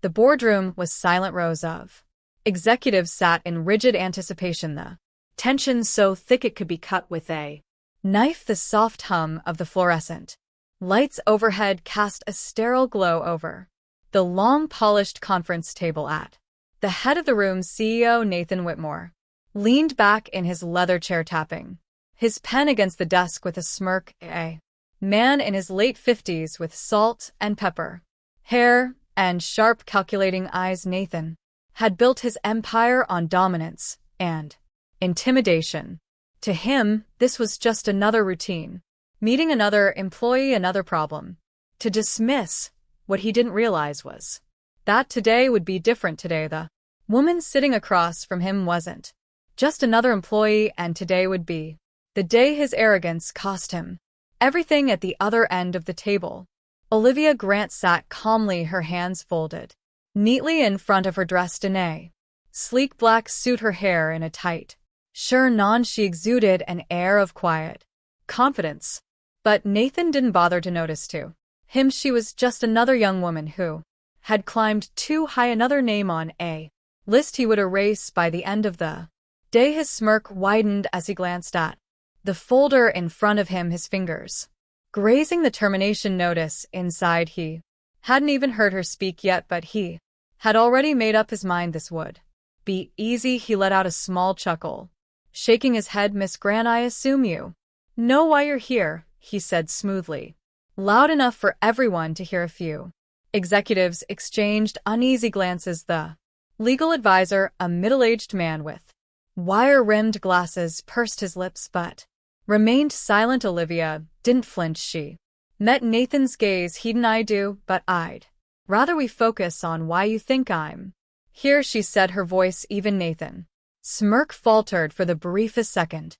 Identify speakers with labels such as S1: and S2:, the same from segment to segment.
S1: The boardroom was silent. Rows of executives sat in rigid anticipation, the tension so thick it could be cut with a knife. The soft hum of the fluorescent lights overhead cast a sterile glow over the long polished conference table. At the head of the room, CEO Nathan Whitmore leaned back in his leather chair, tapping his pen against the desk with a smirk. A man in his late 50s with salt and pepper hair and sharp calculating eyes. Nathan had built his empire on dominance and intimidation. To him, this was just another routine meeting, another employee, another problem to dismiss. What he didn't realize was that today would be different. Today, the woman sitting across from him wasn't just another employee, and today would be the day his arrogance cost him everything. At the other end of the table, Olivia Grant sat calmly, her hands folded neatly in front of her, dressed in a sleek black suit, her hair in a tight chignon. She exuded an air of quiet confidence. But Nathan didn't bother to notice. To him, she was just another young woman who had climbed too high, another name on a list he would erase by the end of the day. His smirk widened as he glanced at the folder in front of him, his fingers grazing the termination notice inside. He hadn't even heard her speak yet, but he had already made up his mind this would be easy. He let out a small chuckle, shaking his head. Miss Grant, I assume you know why you're here, he said smoothly, loud enough for everyone to hear. A few executives exchanged uneasy glances. The legal advisor, a middle-aged man with wire-rimmed glasses, pursed his lips but remained silent. Olivia didn't flinch. She met Nathan's gaze. He didn't. I do, but I'd rather we focus on why you think I'm here, she said, her voice even. Nathan smirk faltered for the briefest second.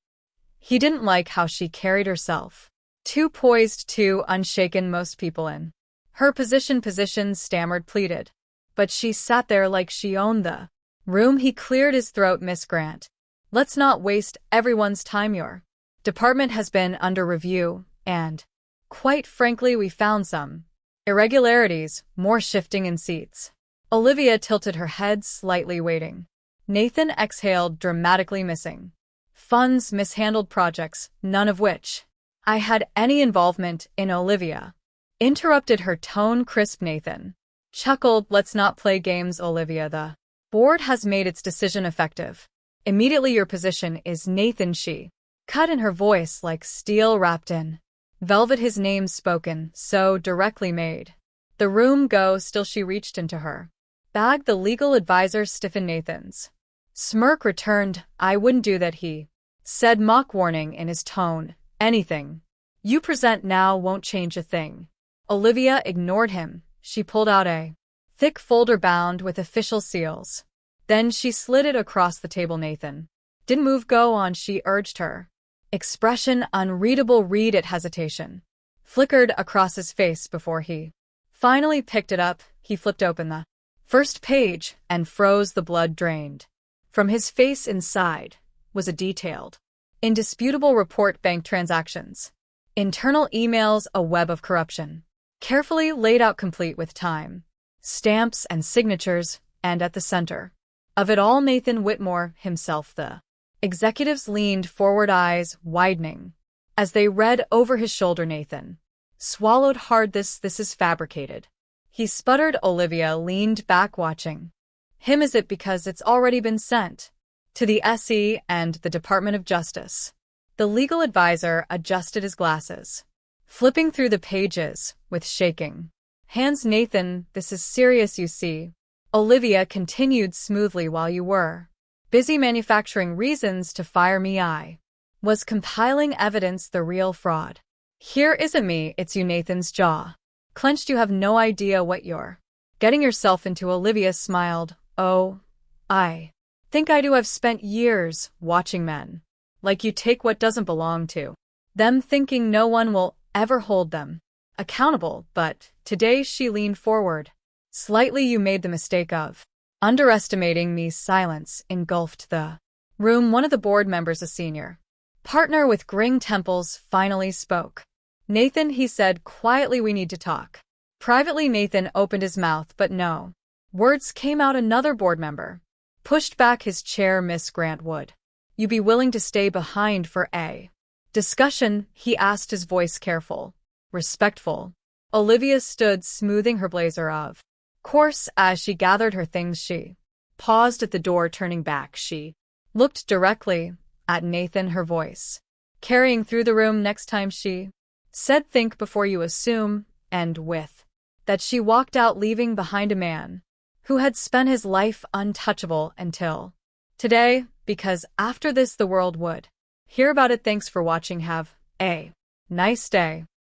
S1: He didn't like how she carried herself. Too poised, too unshaken. Most people in her position stammered, pleaded. But she sat there like she owned the room. He cleared his throat. Miss Grant, let's not waste everyone's time. Your department has been under review, and quite frankly, we found some irregularities, more shifting in seats. Olivia tilted her head slightly, waiting. Nathan exhaled dramatically. Missing funds, mishandled projects, none of which I had any involvement in. Olivia interrupted, her tone crisp. Nathan chuckled. Let's not play games, Olivia. The board has made its decision effective immediately. Your position is Nathan. She cut in, her voice like steel wrapped in velvet, his name spoken so directly made the room go still. She reached into her bag. The legal advisor stiffened. Nathan's smirk returned. I wouldn't do that, he said, mock warning in his tone. Anything you present now won't change a thing. Olivia ignored him. She pulled out a thick folder bound with official seals. Then she slid it across the table. Nathan didn't move. Go on, she urged her. Expression unreadable. Read it. Hesitation flickered across his face before he finally picked it up. He flipped open the first page and froze. The blood drained from his face. Inside was a detailed, indisputable report. Bank transactions, internal emails, a web of corruption, carefully laid out, complete with time stamps and signatures, and at the center of it all, Nathan Whitmore himself. The executives leaned forward, eyes widening as they read over his shoulder. Nathan swallowed hard. This is fabricated, he sputtered. Olivia leaned back, watching him. Is it because it's already been sent to the SE and the Department of Justice? The legal advisor adjusted his glasses, flipping through the pages with shaking hands. Nathan, this is serious, you see. Olivia continued smoothly. While you were busy manufacturing reasons to fire me, I was compiling evidence. The real fraud here isn't me, it's you. Nathan's jaw clenched. You have no idea what you're getting yourself into. Olivia smiled. Oh, I think I do. I've spent years watching men like you take what doesn't belong to them, thinking no one will ever hold them accountable. But today, she leaned forward slightly, you made the mistake of underestimating me. Silence engulfed the room. One of the board members, a senior partner with grim temples, finally spoke. Nathan, he said quietly, we need to talk privately. Nathan opened his mouth, but no Words came out another board member. Pushed back his chair Miss Grant would. You be willing to stay behind for a discussion, he asked, his voice careful, respectful. Olivia stood smoothing her blazer of course. As she gathered her things she paused at the door. Turning back she looked directly at Nathan, her voice carrying through the room. Next time she said, think before you assume, and with that she walked out, leaving behind a man who had spent his life untouchable until today, because after this the world would hear about it. Thanks for watching. Have a nice day.